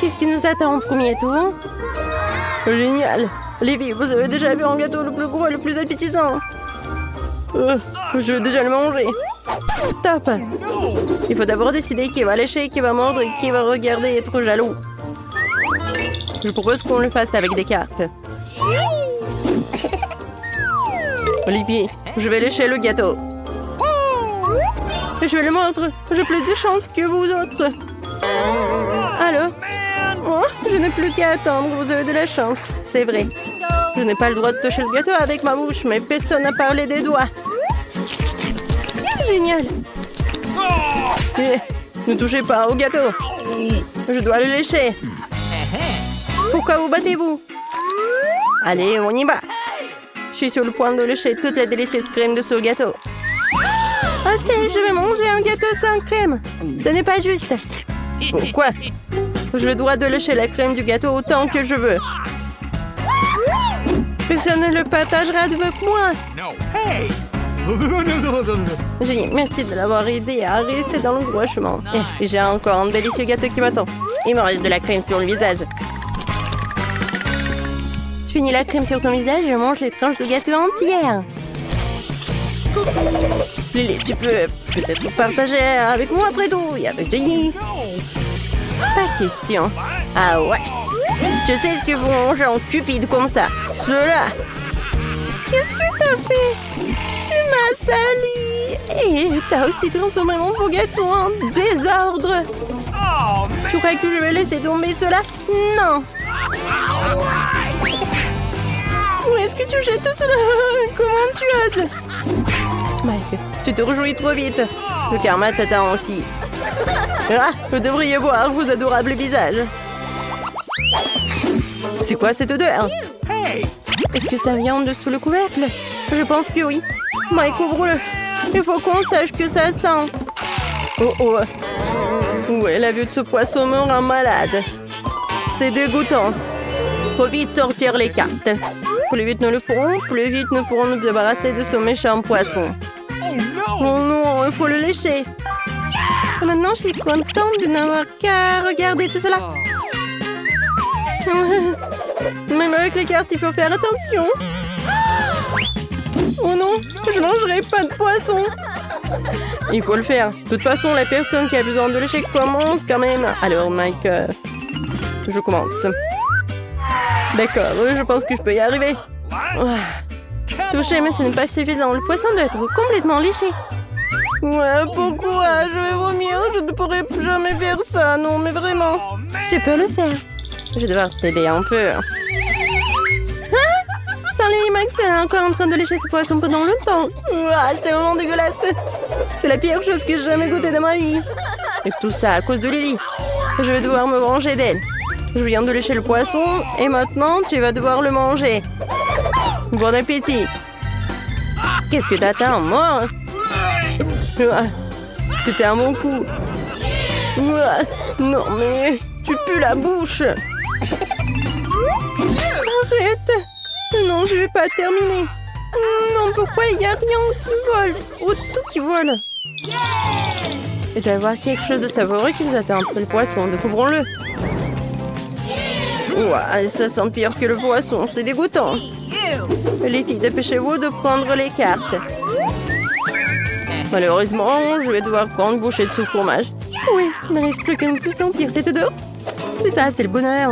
Qu'est-ce qui nous attend au premier tour? Génial! Les filles, vous avez déjà vu un gâteau le plus gros et le plus appétissant? Je veux déjà le manger. Top! Il faut d'abord décider qui va lécher, qui va mordre et qui va regarder et être jaloux. Je propose qu'on le fasse avec des cartes. Olivier, je vais lécher le gâteau. Je vais le mordre. J'ai plus de chance que vous autres. Allô? Oh, je n'ai plus qu'à attendre. Vous avez de la chance. C'est vrai. Je n'ai pas le droit de toucher le gâteau avec ma bouche, mais personne n'a parlé des doigts. Génial. Ne touchez pas au gâteau. Je dois le lécher. Pourquoi vous battez-vous? Allez, on y va. Je suis sur le point de lécher toute la délicieuse crème de ce gâteau. Hostie, je vais manger un gâteau sans crème. Ce n'est pas juste. Pourquoi? J'ai le droit de lécher la crème du gâteau autant que je veux. Personne ne le partagera avec moi. Génial, merci de l'avoir aidé à rester dans le droit chemin. Et j'ai encore un délicieux gâteau qui m'attend. Il me reste de la crème sur le visage. Je finis la crème sur ton visage, je mange les tranches de gâteau entières. Lily, tu peux peut-être partager avec moi après tout et avec Jenny. Pas question. Ah ouais. Je sais ce que vous mangez en cupide comme ça. Cela. Qu'est-ce que t'as fait? Tu m'as sali. Et t'as aussi transformé mon beau gâteau en désordre. Tu crois que je vais laisser tomber cela? Non. Où est-ce que tu jettes tout cela? Comment tu oses? Mike, tu te réjouis trop vite. Le karma t'attend aussi. Ah, vous devriez voir vos adorables visages. C'est quoi cette odeur? Est-ce que ça vient de sous le couvercle? Je pense que oui. Mike, ouvre-le. Il faut qu'on sache que ça sent. Oh oh. Ouais, la vue de ce poisson me rend malade. C'est dégoûtant. Faut vite sortir les cartes. Plus vite nous le ferons, plus vite nous pourrons nous débarrasser de ce méchant poisson. Oh non, il faut le lécher. Maintenant, je suis contente de n'avoir qu'à regarder tout cela. Même avec les cartes, il faut faire attention. Oh non, je ne mangerai pas de poisson. Il faut le faire. De toute façon, la personne qui a besoin de lécher commence quand même. Alors, Mike, je commence. D'accord, je pense que je peux y arriver. Touché, mais ce n'est pas suffisant. Le poisson doit être complètement léché. Ouais, pourquoi? Je vais vomir. Je ne pourrai jamais faire ça. Non, mais vraiment. Tu peux le faire. Je vais devoir t'aider un peu. Hein? Salut, Max est encore en train de lécher ce poisson pendant longtemps. C'est vraiment dégueulasse. C'est la pire chose que j'ai jamais goûtée de ma vie. Et tout ça à cause de Lily. Je vais devoir me venger d'elle. Je viens de lécher le poisson et maintenant tu vas devoir le manger. Bon appétit. Qu'est-ce que t'attends, moi? C'était un bon coup. Non mais tu pues la bouche. Arrête. Non, je vais pas terminer. Non, pourquoi il n'y a rien qui vole? Oh, tout qui vole. Il doit y avoir quelque chose de savoureux qui nous attend après le poisson. Découvrons-le. Ouah, ça sent pire que le poisson. C'est dégoûtant. Les filles, dépêchez-vous de prendre les cartes. Malheureusement, je vais devoir prendre une bouchée de ce fromage. Oui, il ne reste plus qu'à ne plus sentir cette odeur. C'est ça, c'est le bonheur.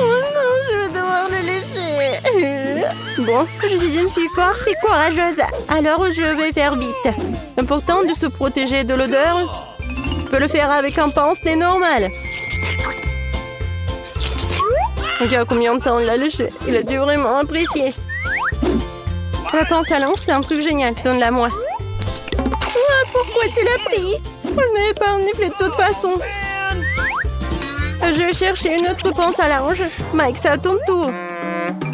Oh non, je vais devoir le lécher. Bon, je suis une fille forte et courageuse. Alors, je vais faire vite. Important de se protéger de l'odeur. On peut le faire avec un pince-nez normal. Regarde combien de temps il a léché. Il a dû vraiment apprécier. La pince à linge, c'est un truc génial. Donne-la moi. Pourquoi tu l'as pris? Je n'avais pas reniflé de toute façon. Je vais chercher une autre pince à linge. Mike, c'est à ton tour.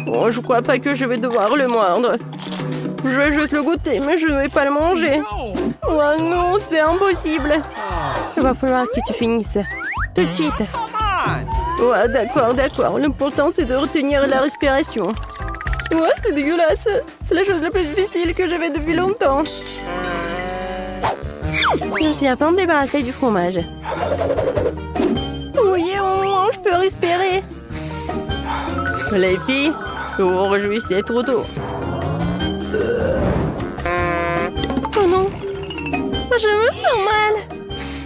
Oh, je crois pas que je vais devoir le mordre. Je vais juste le goûter, mais je ne vais pas le manger. Oh non, c'est impossible. Il va falloir que tu finisses. Tout de suite. Ouais, d'accord. L'important, c'est de retenir la respiration. Ouais, c'est dégueulasse. C'est la chose la plus difficile que j'avais depuis longtemps. Je suis à peine débarrassée du fromage. Oui, au moins, je peux respirer. Les filles, vous vous réjouissez trop tôt. Oh non, je me sens mal.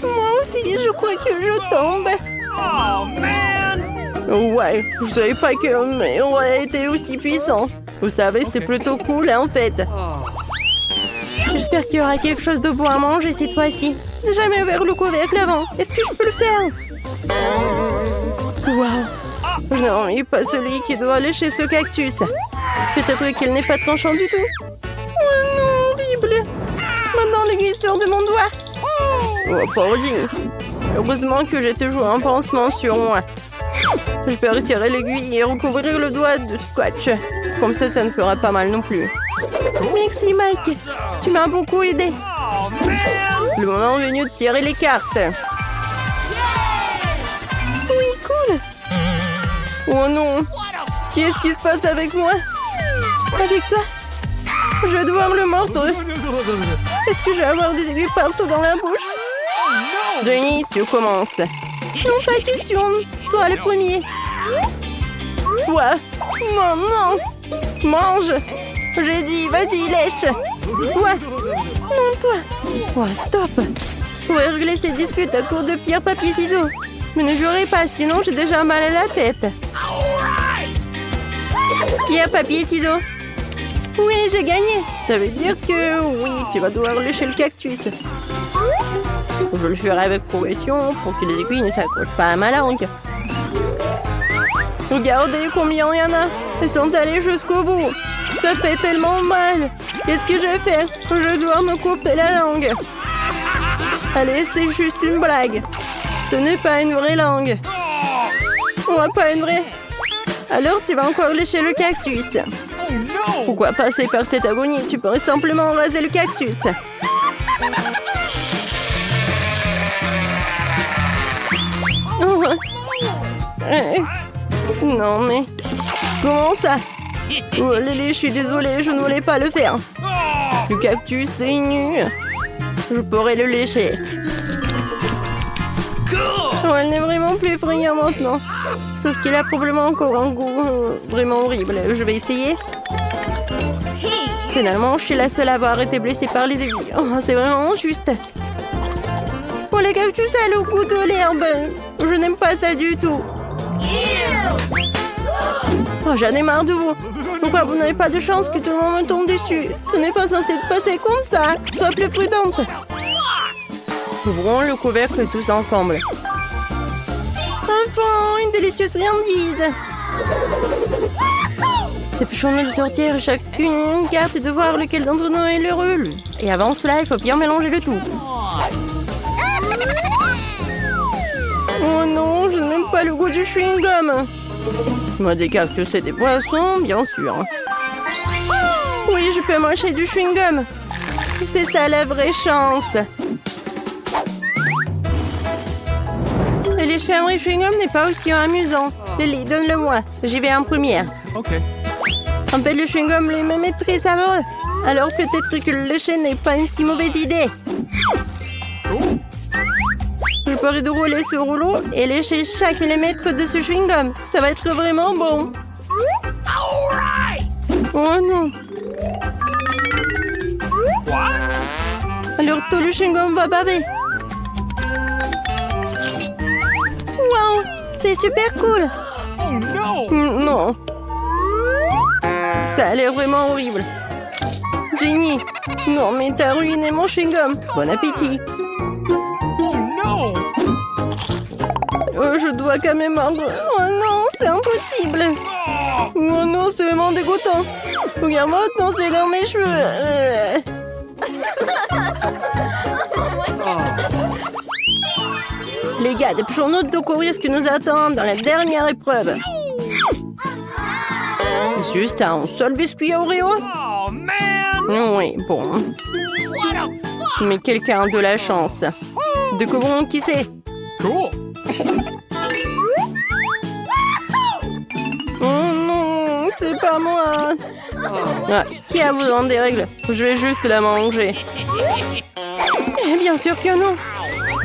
Moi aussi, je crois que je tombe. Oh, man! Ouais, je savais pas que mes héros étaient aussi puissants. Vous savez, c'est plutôt cool, en fait. J'espère qu'il y aura quelque chose de bon à manger cette fois-ci. J'ai jamais ouvert le couvercle avant. Est-ce que je peux le faire? Waouh! Non, il n'est pas celui qui doit lécher ce cactus. Peut-être qu'il n'est pas tranchant du tout. Oh non, horrible! Maintenant, l'aiguille sort de mon doigt. Oh, pauvre Ginny. Heureusement que j'ai toujours un pansement sur moi. Je peux retirer l'aiguille et recouvrir le doigt de scotch. Comme ça ne fera pas mal non plus. Merci, Mike. Tu m'as beaucoup aidé. Le moment est venu de tirer les cartes. Oui, cool. Oh non. Qu'est-ce qui se passe avec moi? Avec toi? Je vais devoir le mordre. Est-ce que je vais avoir des aiguilles partout dans la bouche? Jenny, tu commences. Non, pas question. Toi, le premier. Toi. Non, non. Mange. J'ai dit, vas-y, lèche. Toi. Non, toi. Oh, stop. On va régler ces disputes à court de pierre, papier, ciseaux. Mais ne jouerez pas, sinon j'ai déjà mal à la tête. Pierre, papier, ciseaux. Oui, j'ai gagné. Ça veut dire que oui, tu vas devoir lécher le cactus. Je le ferai avec progression pour que les aiguilles ne s'accrochent pas à ma langue. Regardez combien il y en a. Elles sont allées jusqu'au bout. Ça fait tellement mal. Qu'est-ce que je vais faire? Je dois me couper la langue. Allez, c'est juste une blague. Ce n'est pas une vraie langue. Ouais, pas une vraie. Alors tu vas encore lécher le cactus. Pourquoi passer par cette agonie? Tu pourrais simplement raser le cactus. Oh. Non mais... Comment ça? Oh Lily, je suis désolée, je ne voulais pas le faire. Le cactus est nu. Je pourrais le lécher. Oh, elle n'est vraiment plus effrayante maintenant. Sauf qu'il a probablement encore un goût vraiment horrible. Je vais essayer. Finalement, je suis la seule à avoir été blessée par les aiguilles. Oh, c'est vraiment juste. Oh, le cactus a le goût de l'herbe. Je n'aime pas ça du tout. Oh, j'en ai marre de vous. Pourquoi vous n'avez pas de chance que tout le monde me tombe dessus? Ce n'est pas censé te passer comme ça. Sois plus prudente. Ouvrons le couvercle tous ensemble. Enfin, une délicieuse friandise. Dépêchons-nous de sortir chacune une carte et de voir lequel d'entre nous est l'heureux. Et avant cela, il faut bien mélanger le tout. Oh non, je n'aime pas le goût du chewing-gum. Moi, des cactus et des poissons, bien sûr. Oui, je peux mâcher du chewing-gum. C'est ça la vraie chance. Et les chèvres et chewing-gum n'est pas aussi amusant. Lily, donne-le-moi. J'y vais en première. Ok. En fait, le chewing-gum lui-même est très savoureux. Alors peut-être que le lécher n'est pas une si mauvaise idée. Je pourrais rouler ce rouleau et lécher chaque millimètre de ce chewing-gum. Ça va être vraiment bon. Oh non. Alors tout le chewing-gum va baver. Wow, c'est super cool. Oh no! Non. Ça a l'air vraiment horrible. Jenny, non mais t'as ruiné mon chewing-gum. Bon appétit. Oh no! Je dois quand même mordre. Oh non, c'est impossible. Oh non, c'est vraiment dégoûtant. Regarde-moi, non, c'est dans mes cheveux. Les gars, dépêchons-nous de découvrir ce qui nous attend dans la dernière épreuve. Juste un seul biscuit Oreo? Oh man! Oui, bon. What a fuck! Mais quelqu'un a de la chance. Découvrons qui c'est. Cool! Oh non, c'est pas moi. Ah, qui a besoin des règles? Je vais juste la manger. Eh Bien sûr que non.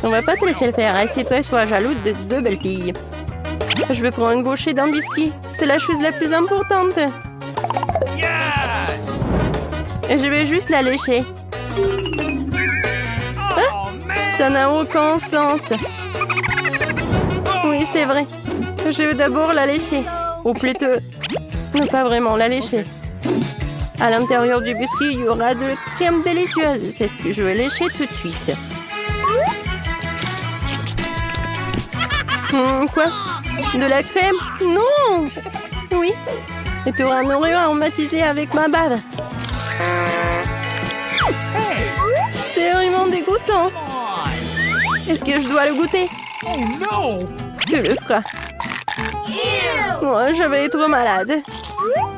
On va pas te laisser le faire. Assieds-toi et sois jaloux de deux belles filles. Je vais prendre une bouchée d'un biscuit. C'est la chose la plus importante. Yes! Et je vais juste la lécher. Oh, man! Ça n'a aucun sens. Oui, c'est vrai. Je vais d'abord la lécher. Ou plutôt, ne pas vraiment la lécher. À l'intérieur du biscuit, il y aura de la crème délicieuse. C'est ce que je vais lécher tout de suite. Quoi? De la crème? Non! Oui. Et tu auras un Oreo aromatisé avec ma bave. Hey! C'est vraiment dégoûtant. Come on! Est-ce que je dois le goûter? Oh no! Tu le feras. Moi, je vais être malade.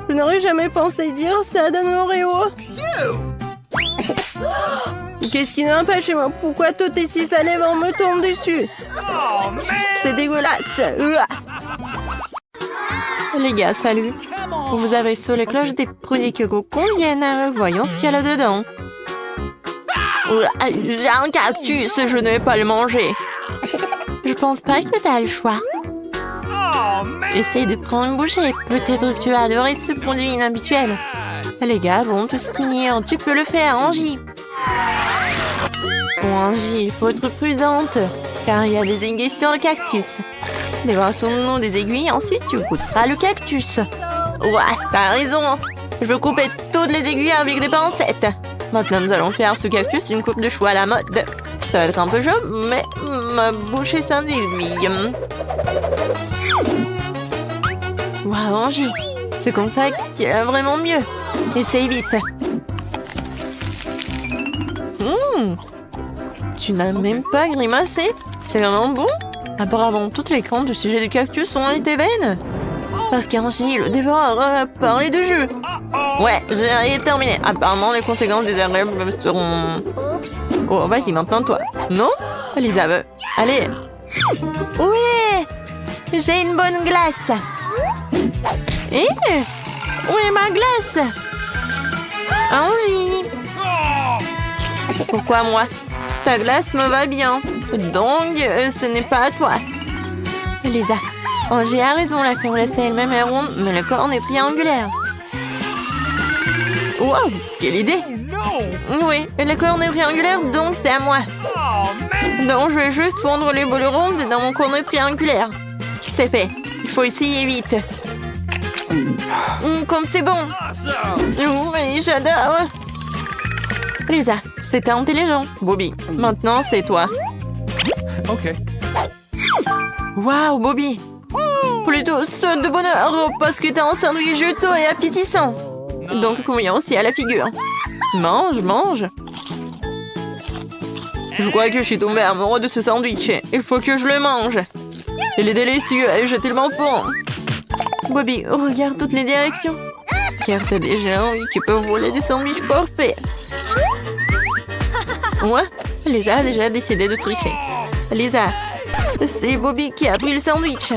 Je n'aurais jamais pensé dire ça d'un Oreo. Qu'est-ce qui n'empêche chez moi? Pourquoi tout est si salé on me tombe dessus? Oh man! C'est dégueulasse. Ouah. Les gars, salut. Come on! Vous avez sur les cloches des produits qui vous conviennent. Voyons ce qu'il y a là-dedans. Ouah, j'ai un cactus, je ne vais pas le manger. Je pense pas que tu as le choix. Oh man! Essaye de prendre une bouchée. Peut-être que tu as adoré ce produit inhabituel. Les gars vont te punir. Tu peux le faire, Angie. Bon, Angie, il faut être prudente, car il y a des aiguilles sur le cactus. Débarrassons-nous des aiguilles, ensuite tu goûteras le cactus. Ouais, t'as raison. Je veux couper toutes les aiguilles avec des pincettes. Maintenant, nous allons faire ce cactus une coupe de chou à la mode. Ça va être un peu chaud, mais ma bouche est sans aiguille. Waouh, Angie, c'est comme ça qu'il y a vraiment mieux. Essaye vite. Tu n'as même pas grimacé. C'est vraiment bon. Apparemment, toutes les craintes du sujet du cactus ont été vaines. Parce qu'Angie, le dévoreur, a parlé de jeu. Ouais, j'ai terminé. Apparemment, les conséquences désagréables seront... Oh, vas-y, maintenant toi. Non, Elisabeth. Allez. Oui, j'ai une bonne glace. Et où est ma glace? Angie. Pourquoi moi? Ta glace me va bien. Donc, ce n'est pas à toi. Lisa, Angie a raison, la crème glacée elle-même est ronde, mais le corne est triangulaire. Wow, quelle idée! Oh no! Oui, le corne est triangulaire, donc c'est à moi. Oh man! Donc, je vais juste fondre les boules rondes dans mon cornet triangulaire. C'est fait. Il faut essayer vite. Comme c'est bon. Awesome! Oui, j'adore. Lisa, c'était intelligent. Bobby, maintenant c'est toi. Okay. Waouh, Bobby. Plutôt saute de bonheur parce que t'as un sandwich juteux et appétissant. Donc, convient aussi à la figure. Mange, mange. Je crois que je suis tombée amoureuse de ce sandwich. Il faut que je le mange. Il est délicieux et j'ai tellement faim. Bobby, regarde toutes les directions. Car t'as déjà envie qui peut voler des sandwichs parfaits. Moi, Lisa a déjà décidé de tricher. Lisa, c'est Bobby qui a pris le sandwich.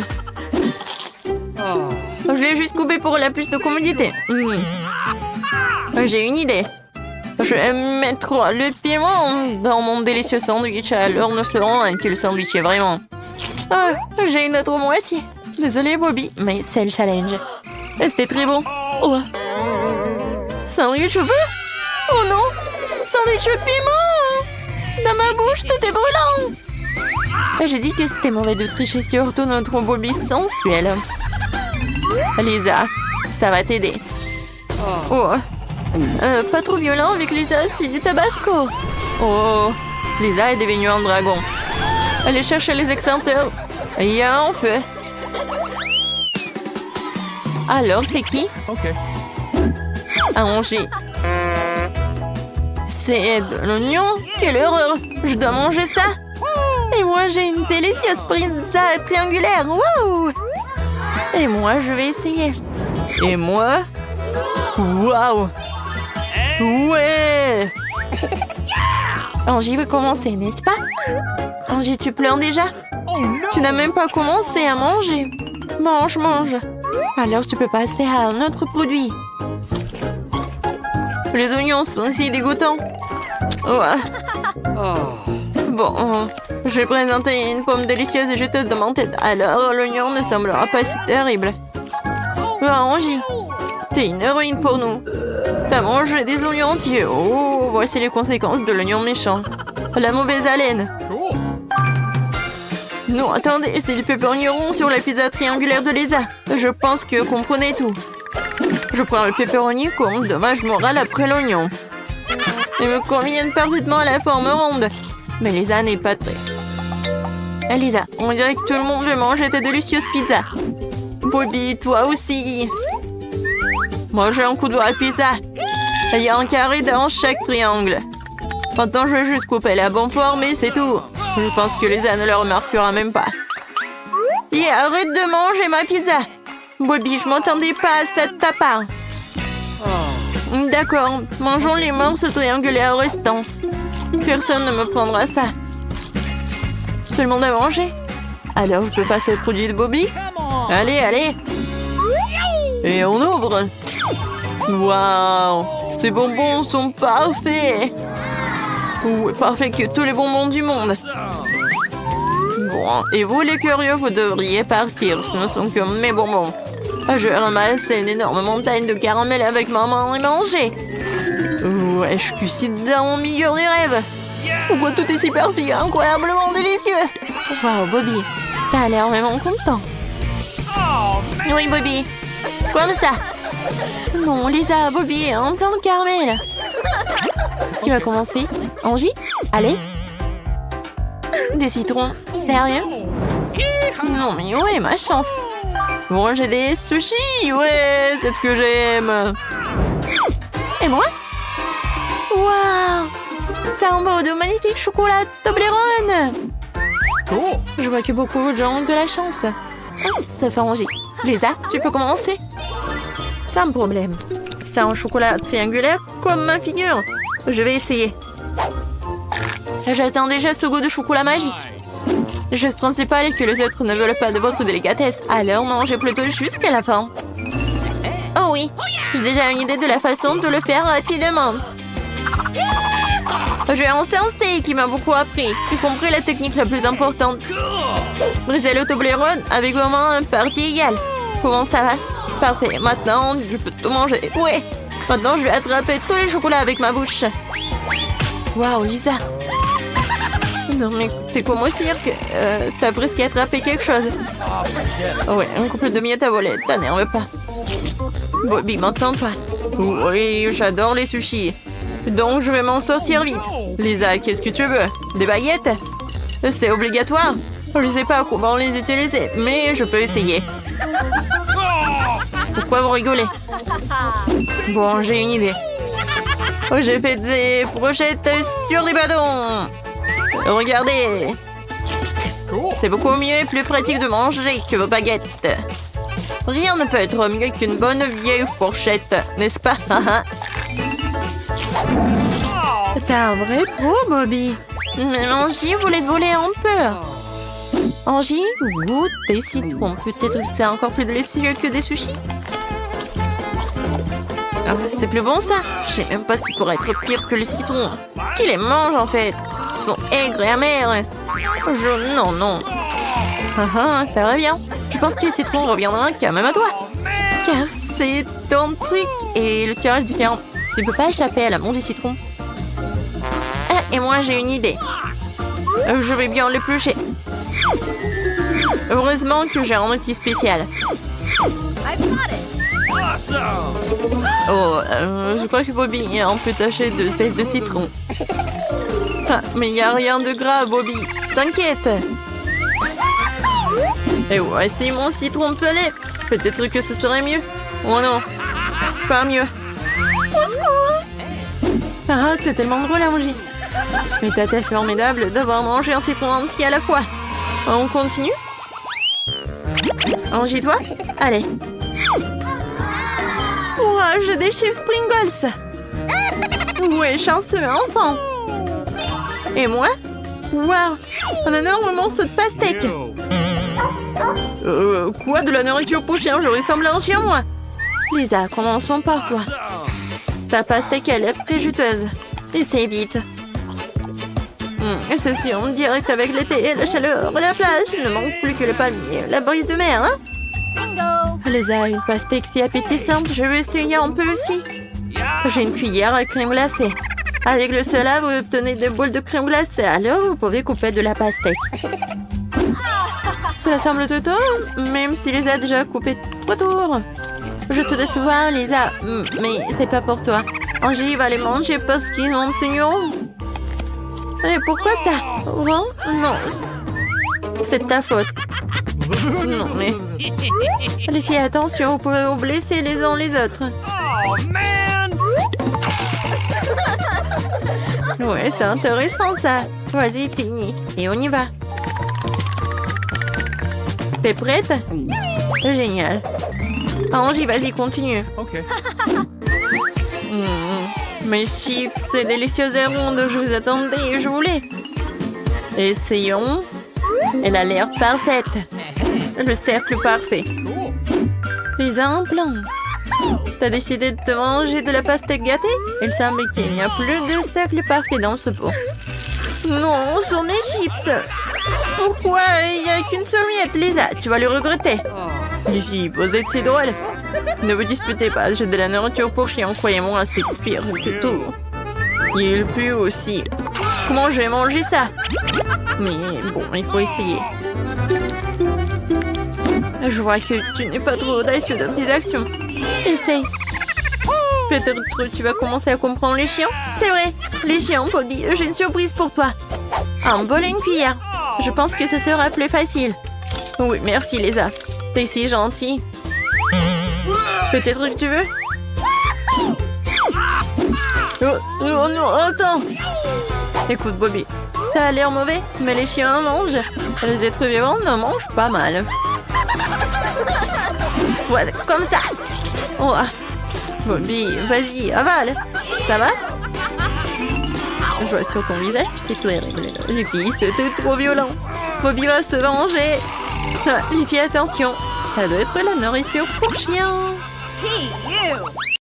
Je l'ai juste coupé pour la plus de commodité. J'ai une idée. Je vais mettre le piment dans mon délicieux sandwich. Alors nous saurons à quel sandwich est vraiment. Ah, j'ai une autre moitié. Désolée Bobby, mais c'est le challenge. C'était très bon. Oh. Sandwich au feu? Oh non! Sandwich au piment! Dans ma bouche, tout est brûlant! J'ai dit que c'était mauvais de tricher, surtout notre Bobby sensuel. Lisa, ça va t'aider. Oh. Pas trop violent avec Lisa, c'est du tabasco. Oh, Lisa est devenue un dragon. Allez chercher les extincteurs. Il y a un feu. Alors, c'est qui? Okay. Angie. C'est de l'oignon? Quelle horreur! Je dois manger ça? Et moi, j'ai une délicieuse pizza triangulaire. Wow! Et moi, je vais essayer. Et moi? Waouh! Ouais! Angie veut commencer, n'est-ce pas? Angie, tu pleures déjà? Oh no! Tu n'as même pas commencé à manger. Mange, mange. Alors, tu peux passer à un autre produit. Les oignons sont aussi dégoûtants. Oh. Bon, je vais présenter une pomme délicieuse et juteuse de mon tête. Alors, l'oignon ne semblera pas si terrible. Angie, t'es une héroïne pour nous. T'as mangé des oignons entiers. Oh, voici les conséquences de l'oignon méchant. La mauvaise haleine. Cool. Non, attendez, c'est du pepperoni rond sur la pizza triangulaire de Lisa. Je pense que comprenez tout. Je prends le pepperoni comme dommage moral après l'oignon. Ils me conviennent parfaitement à la forme ronde. Mais Lisa n'est pas très... Lisa, on dirait que tout le monde veut manger ta délicieuse pizza. Bobby, toi aussi. Moi, j'ai un coup de doigt à pizza. Il y a un carré dans chaque triangle. Maintenant, je vais juste couper la bonne forme et c'est tout. Je pense que Lisa ne le remarquera même pas. Et arrête de manger ma pizza. Bobby, je m'attendais pas à ça de ta part. D'accord, mangeons les morceaux triangulaires restants. Personne ne me prendra ça. Tout le monde a mangé? Alors, je peux passer au produit de Bobby? Allez, allez. Et on ouvre. Waouh, ces bonbons sont parfaits. Oui, parfait que tous les bonbons du monde. Bon, et vous les curieux, vous devriez partir. Ce ne sont que mes bonbons. Je vais ramasser une énorme montagne de caramel avec maman et manger. Ouais, je suis ici dans mon meilleur des rêves. Pourquoi tout est si perfide, incroyablement délicieux. Waouh, Bobby, t'as l'air vraiment content. Oui, Bobby, comme ça. Non, Lisa, Bobby, un plein de caramel. Qui va commencer? Angie? Allez. Des citrons? Sérieux? Non, mais ouais, ma chance. Bon, j'ai des sushis, ouais, c'est ce que j'aime. Et moi? Waouh! Ça envoie de magnifiques chocolats Toblerone. Cool. Je vois que beaucoup de gens ont de la chance. Oh, ça fait Angie. Lisa, tu peux commencer? Sans problème. C'est un chocolat triangulaire comme ma figure. Je vais essayer. J'attends déjà ce goût de chocolat magique. La chose principale est que les autres ne veulent pas de votre délicatesse. Alors mangez plutôt jusqu'à la fin. Oh oui, j'ai déjà une idée de la façon de le faire rapidement. J'ai un sensei qui m'a beaucoup appris, y compris la technique la plus importante. Briser le Toblerone avec vraiment un parti égal. Comment ça va? Parfait, maintenant je peux tout manger. Ouais, maintenant je vais attraper tous les chocolats avec ma bouche. Waouh, Lisa. Non mais t'es quoi, moi cirque? T'as presque attrapé quelque chose. Ouais, un couple de miettes à voler, t'énerve pas. Bobby, maintenant toi. Oui, j'adore les sushis. Donc je vais m'en sortir vite. Lisa, qu'est-ce que tu veux? Des baguettes? C'est obligatoire? Je sais pas comment les utiliser, mais je peux essayer. Pourquoi vous rigolez? Bon, j'ai une idée. J'ai fait des brochettes sur des bâtons. Regardez. C'est beaucoup mieux et plus pratique de manger que vos baguettes. Rien ne peut être mieux qu'une bonne vieille fourchette, n'est-ce pas? T'es un vrai pro, Bobby. Mais Angie voulait te voler un peu. Angie, goûte des citrons. Peut-être que c'est encore plus délicieux que des sushis. Ah, c'est plus bon ça. Je sais même pas ce qui pourrait être pire que les citrons. Qui les mange en fait? Ils sont aigres et amers. Non, non. Ça va bien. Je pense que les citrons reviendront quand même à toi. Car c'est ton truc et le tirage est différent. Tu ne peux pas échapper à l'amour du citron. Ah, et moi j'ai une idée. Je vais bien l'éplucher. Heureusement que j'ai un outil spécial. Oh, je crois que Bobby est un peu taché de zeste de citron. Ah, mais il n'y a rien de grave, Bobby. T'inquiète. Et voici mon citron pelé. Peut-être que ce serait mieux. Oh non, pas mieux. Au secours! Ah, t'es tellement drôle, Angie. Mais t'as été formidable d'avoir mangé un citron entier à la fois. On continue? Angie, toi? Allez. Ouah, je déchiffre Pringles. Ouais, chanceux, enfant. Et moi? Waouh, un énorme morceau de pastèque. Quoi, de la nourriture pour chien? Je ressemble à un chien, moi. Lisa, commençons par toi. Ta pastèque, elle est très juteuse. Essaye vite. Et ceci, on direct avec l'été, la chaleur, la plage. Il ne manque plus que le palmier, la brise de mer, hein? Lisa, une pastèque si appétissante, je veux essayer un peu aussi. J'ai une cuillère à crème glacée. Avec le cela, vous obtenez des boules de crème glacée. Alors, vous pouvez couper de la pastèque. Cela semble tout tôt, même si Lisa a déjà coupé 3 tours. Je te laisse voir, Lisa, mais c'est pas pour toi. Angie va les manger parce qu'ils ont tenu honte. Et pourquoi ça? Oh, non, c'est de ta faute. Non, mais... Les filles, attention, vous pouvez vous blesser les uns les autres. Oh, man! Ouais, c'est intéressant, ça. Vas-y, fini. Et on y va. T'es prête? Génial. Angie, vas-y, continue. OK. Mes chips, c'est délicieuses et rondes. Je vous attendais et je voulais. Essayons. Elle a l'air parfaite. Le cercle parfait. Cool. Lisa, un plan. T'as décidé de te manger de la pastèque gâtée? Il semble qu'il n'y a plus de cercle parfait dans ce pot. Non, sur mes chips. Pourquoi il n'y a qu'une seule miette, Lisa? Tu vas le regretter. Les filles, vous êtes si drôles. Ne vous disputez pas, j'ai de la nourriture pour chien, croyez-moi, c'est pire que tout. Il pue aussi. Comment je vais manger ça? Mais bon, il faut essayer. Je vois que tu n'es pas trop audacieux dans tes actions. Essaye. Peut-être que tu vas commencer à comprendre les chiens. C'est vrai, les chiens, Bobby, j'ai une surprise pour toi. Un bol et une cuillère. Je pense que ce sera plus facile. Oui, merci, Lisa. T'es si gentille. Peut-être que tu veux? Oh non, attends. Écoute, Bobby, ça a l'air mauvais, mais les chiens en mangent. Les êtres vivants en mangent pas mal. Voilà, comme ça. Oh. Bobby, vas-y, avale. Ça va? Je vois sur ton visage que c'est terrible. Les filles, c'était trop violent. Bobby va se venger. Les filles, attention. Ça doit être la nourriture pour chien. Hey, you!